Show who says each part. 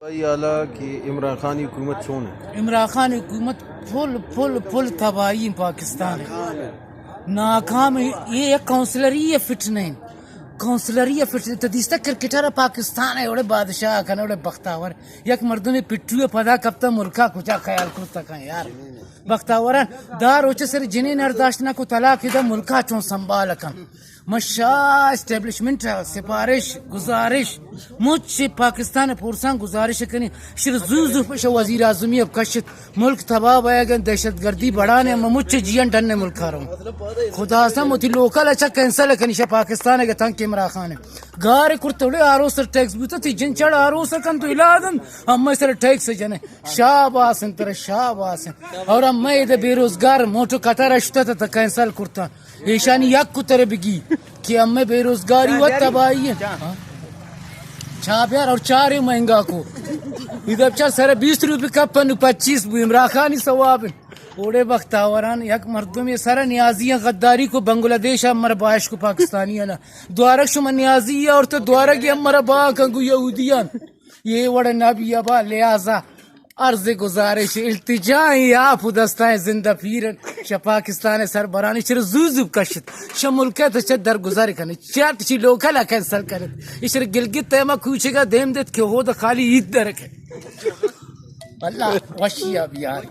Speaker 1: اعلیٰ کی عمران خان حکومت چون ہے؟
Speaker 2: عمران خان حکومت فل تباہی پاکستان ہے، ناکام ہے. یہ کونسلر ہی فٹ نہیں، کونسلر ہی فٹ نہیں. تدیستا کرکٹر پاکستان ہے اوڑے بادشاہ کھانا اوڑے بختاور یک مردوں میں پٹوئے پدا کبتا ملکہ کچا خیال کرتا کھائیں یار بختاوران دار اوچے سر جنہیں نرداشتنا کو طلاق دا ملکہ چون سنبھال کن. مشا اسٹیبلشمنٹ سفارش گزارش مجھ پاکستان پورسان گزارش کنی شر زو پش وزیر اعظمی اب کشت ملک تباہ بیا گن دہشت گردی بڑھانے مجھ جیان ڈننے ملک رہوں خدا سا متی لوکل اچھا کینسل کنی شا پاکستان کے تنگ عمران خان گار کرتوڑے آرو سر ٹیکس بھی تی جن چڑ آرو سر کن تو الادن ہم سر ٹیکس جنے شاباسن تر شاباسن اور ہم میں بے روزگار موٹو قطر اشتا تا کینسل کرتا ایشانی یک کتر بگی کہ ہم میں بے روزگاری و تباہی ہے چھاپ یار اور 4 مہنگا کو ادھر چار سر 20 روپے کپن 25 عمران خانی ثواب اوڑے بختاوران یک مردم یہ سارا نیازیاں غداری کو بنگلہ دیش ہمارا باعث کو پاکستانی ہے نا دوارک شما نیازی ہے اور تو دوارک یہ ہمارا باکنگو یہودیان یہ وڑا نبی ابا لہذا عرض گزارش التجائی آپ دستائیں زندہ پیرن شا پاکستان سربرانی شر زوزوب کشت شا ملکت چھ درگزاری کرنے چارت چی لوکالا کینسل کرت اشر گلگت تیمہ کوچے گا دیم دیت کہ ہو دا خالی عید درک ہے اللہ وشیہ بیار